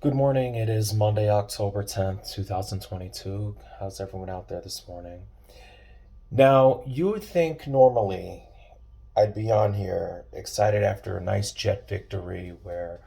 Good morning. It is Monday, October 10th, 2022. How's everyone out there this morning? Now, you would think normally I'd be on here excited after a nice Jet victory where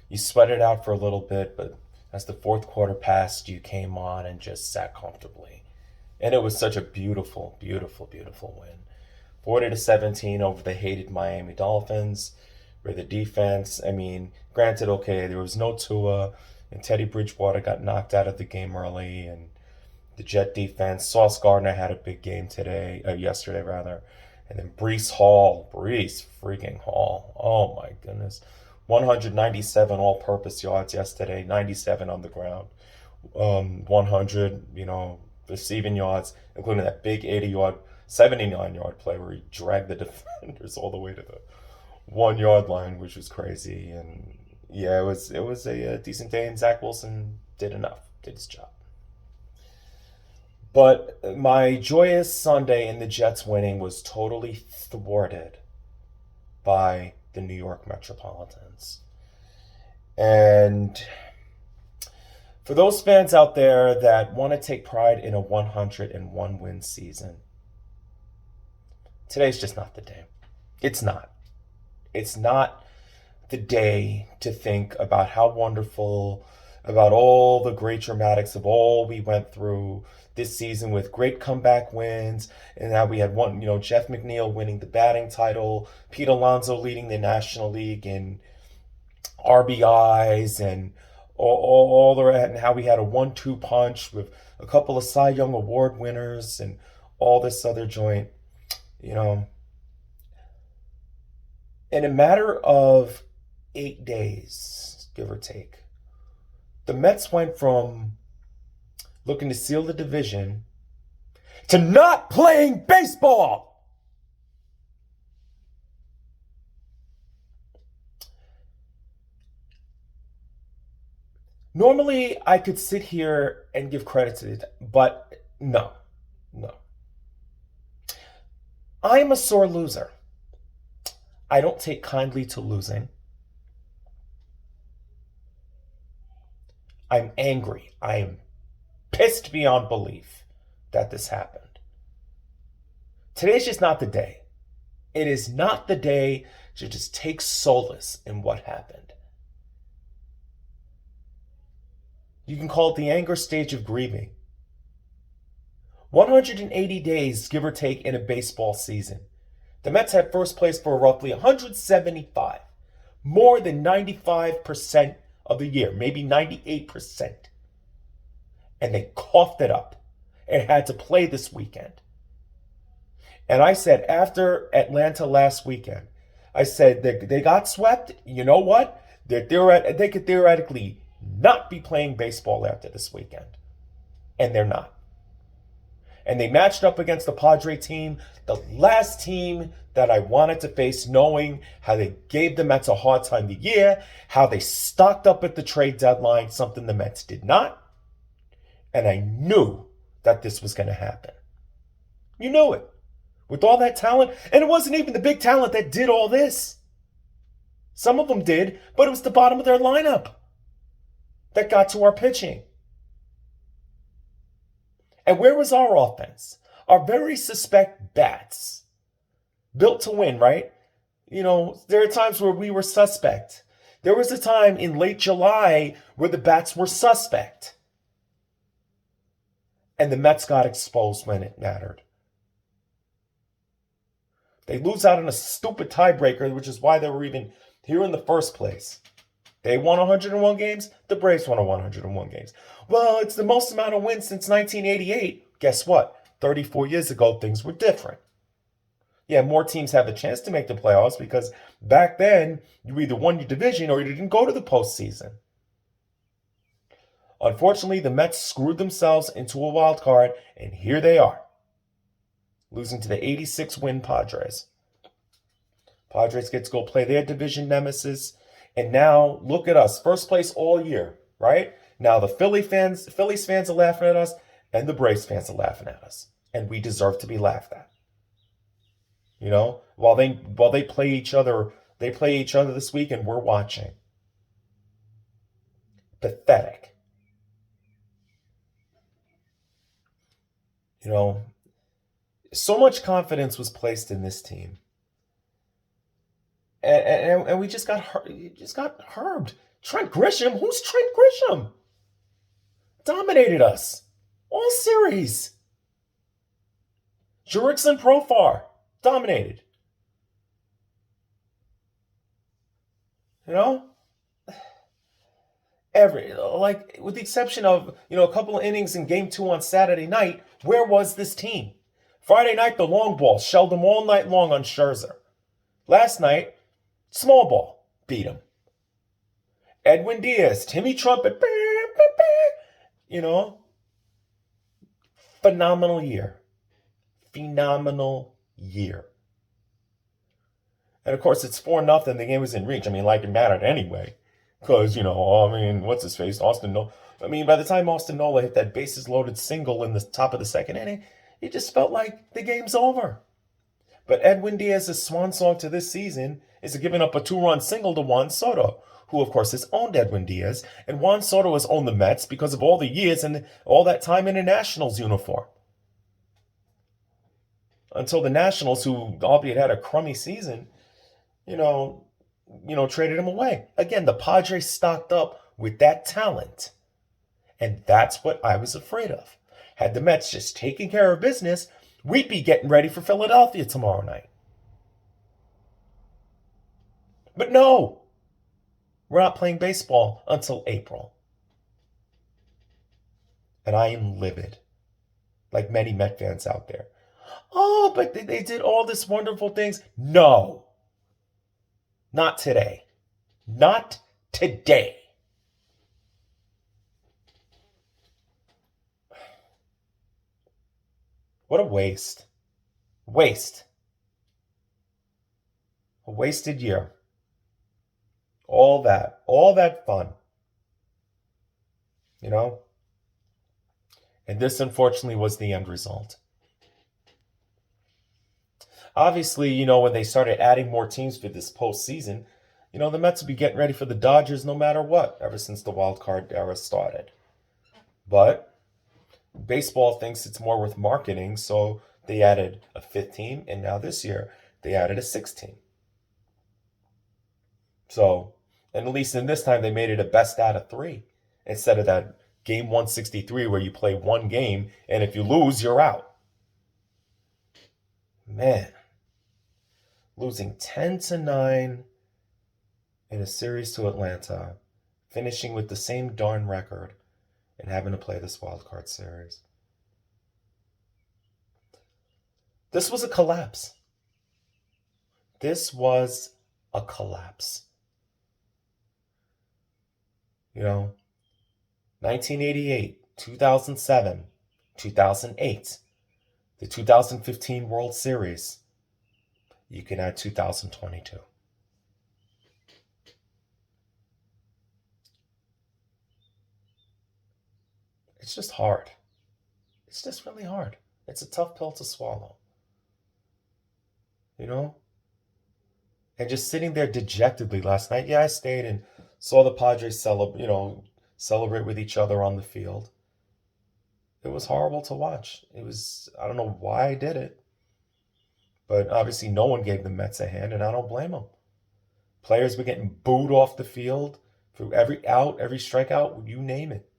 you sweat it out for a little bit, but as the fourth quarter passed, you came on and just sat comfortably. And it was such a beautiful, beautiful, beautiful win. 40 to 17 over the hated Miami Dolphins, where the defense, I mean, granted, okay, there was no Tua, and Teddy Bridgewater got knocked out of the game early, and the Jet defense, Sauce Gardner had a big game yesterday rather, and then Brees freaking Hall, oh my goodness, 197 all-purpose yards yesterday, 97 on the ground, 100, receiving yards, including that big 80-yard 79-yard play where he dragged the defenders all the way to the 1 yard line, which was crazy. And yeah, it was a decent day, and Zach Wilson did his job. But my joyous Sunday in the Jets winning was totally thwarted by the New York Metropolitans. And for those fans out there that want to take pride in a 101 win season, today's just not the day. It's not. It's not the day to think about how wonderful, about all the great dramatics of all we went through this season with great comeback wins, and how we had one, Jeff McNeil winning the batting title, Pete Alonso leading the National League in RBIs, and all the and how we had a 1-2 punch with a couple of Cy Young Award winners and all this other joint, you know. In a matter of 8 days, give or take, the Mets went from looking to seal the division to not playing baseball. Normally, I could sit here and give credit to it, but no. I am a sore loser. I don't take kindly to losing. I'm angry. I am pissed beyond belief that this happened. Today's just not the day. It is not the day to just take solace in what happened. You can call it the anger stage of grieving. 180 days, give or take, in a baseball season. The Mets had first place for roughly 175, more than 95% of the year, maybe 98%. And they coughed it up and had to play this weekend. And I said, after Atlanta last weekend, I said they got swept. You know what? They could theoretically not be playing baseball after this weekend. And they're not. And they matched up against the Padre team, the last team that I wanted to face, knowing how they gave the Mets a hard time the year, how they stocked up at the trade deadline, something the Mets did not. And I knew that this was going to happen. You knew it. With all that talent, and it wasn't even the big talent that did all this. Some of them did, but it was the bottom of their lineup that got to our pitching. And where was our offense? Our very suspect bats. Built to win, right? There are times where we were suspect. There was a time in late July where the bats were suspect. And the Mets got exposed when it mattered. They lose out on a stupid tiebreaker, which is why they were even here in the first place. They won 101 games. The Braves won 101 games. Well, it's the most amount of wins since 1988. Guess what? 34 years ago, things were different. Yeah, more teams have a chance to make the playoffs because back then, you either won your division or you didn't go to the postseason. Unfortunately, the Mets screwed themselves into a wild card, and here they are, losing to the 86-win Padres. Padres get to go play their division nemesis. And now, look at us. First place all year, right? Now the Phillies fans are laughing at us, and the Braves fans are laughing at us. And we deserve to be laughed at. While they play each other this week, and we're watching. Pathetic. You know, so much confidence was placed in this team, and we just got herbed. Trent Grisham, who's Trent Grisham? Dominated us all series. Jurickson Profar dominated. You know, with the exception of a couple of innings in Game 2 on Saturday night, where was this team? Friday night, the long ball shelled them all night long on Scherzer. Last night, small ball beat him. Edwin Diaz, Timmy Trumpet, you know, phenomenal year. Phenomenal year. And of course, it's 4-0. The game was in reach. I mean, like it mattered anyway. Because, what's his face? Austin Nola. I mean, by the time Austin Nola hit that bases loaded single in the top of the second inning, it just felt like the game's over. But Edwin Diaz's swan song to this season is giving up a 2-run single to Juan Soto, who, of course, has owned Edwin Diaz. And Juan Soto has owned the Mets because of all the years and all that time in a Nationals uniform. Until the Nationals, who albeit had a crummy season, traded him away. Again, the Padres stocked up with that talent. And that's what I was afraid of. Had the Mets just taken care of business, we'd be getting ready for Philadelphia tomorrow night. But no, we're not playing baseball until April. And I am livid, like many Met fans out there. Oh, but they did all this wonderful things. No, not today. Not today. What a waste. Waste. A wasted year. All that fun. And this, unfortunately, was the end result. Obviously, when they started adding more teams for this postseason, the Mets would be getting ready for the Dodgers no matter what, ever since the wild card era started. But baseball thinks it's more worth marketing, so they added a fifth team, and now this year they added a sixth team. So, and at least in this time, they made it a best out of 3 instead of that game 163 where you play one game, and if you lose, you're out. Man, losing 10-9 in a series to Atlanta, finishing with the same darn record, and having to play this wild card series. This was a collapse. This was a collapse. 1988, 2007, 2008, the 2015 World Series. You can add 2022. It's just hard. It's just really hard. It's a tough pill to swallow. And just sitting there dejectedly last night. Yeah, I stayed and saw the Padres celebrate with each other on the field. It was horrible to watch. I don't know why I did it. But obviously no one gave the Mets a hand, and I don't blame them. Players were getting booed off the field for every out, every strikeout, you name it.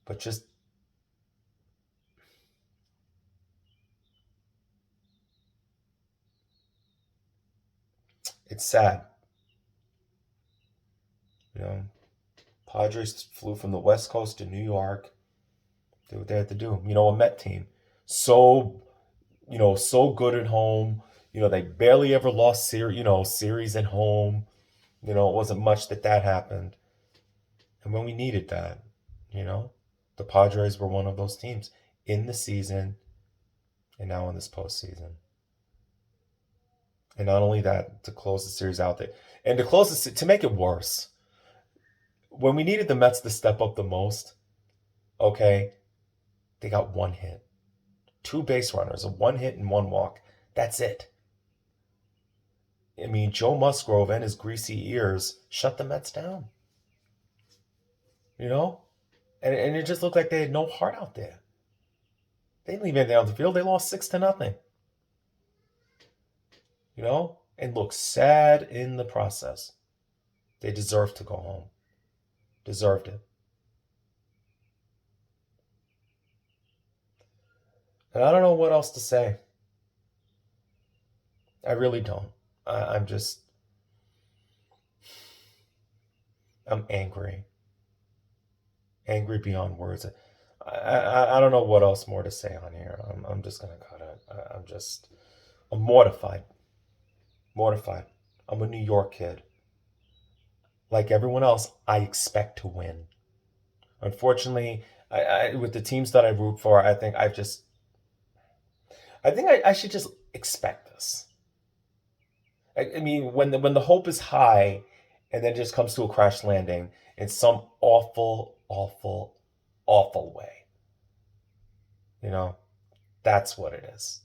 But just it's sad. Padres flew from the West Coast to New York. Did what they had to do. A Met team. So good at home. They barely ever lost series at home. It wasn't much that happened. And when we needed that, the Padres were one of those teams in the season and now in this postseason. And not only that, to close the series out there. And to make it worse, when we needed the Mets to step up the most, okay, they got 1 hit. 2 base runners, a 1 hit and 1 walk. That's it. I mean, Joe Musgrove and his greasy ears shut the Mets down, you know? And it just looked like they had no heart out there. They didn't leave anything on the field. They lost 6-0, you know? And looked sad in the process. They deserved to go home. Deserved it. And I don't know what else to say. I really don't. I'm just, I'm angry. Angry beyond words. I don't know what else more to say on here. I'm just going to cut it. I'm mortified. Mortified. I'm a New York kid. Like everyone else, I expect to win. Unfortunately, with the teams that I root for, I think I should just expect this. I mean, when the hope is high, and then it just comes to a crash landing in some awful, awful, awful way. You know, that's what it is.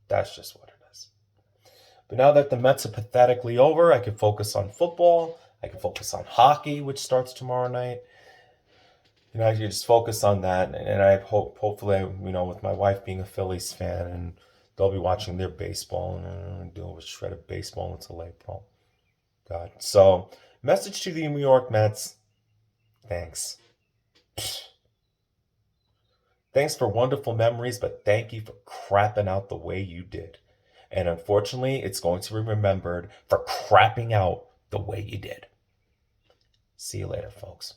That's just what it is. But now that the Mets are pathetically over, I can focus on football. I can focus on hockey, which starts tomorrow night. You know, I can just focus on that, and I hopefully, with my wife being a Phillies fan, and they'll be watching their baseball and deal with shredded baseball until April. God. So, message to the New York Mets. Thanks. Thanks for wonderful memories, but thank you for crapping out the way you did. And unfortunately, it's going to be remembered for crapping out the way you did. See you later, folks.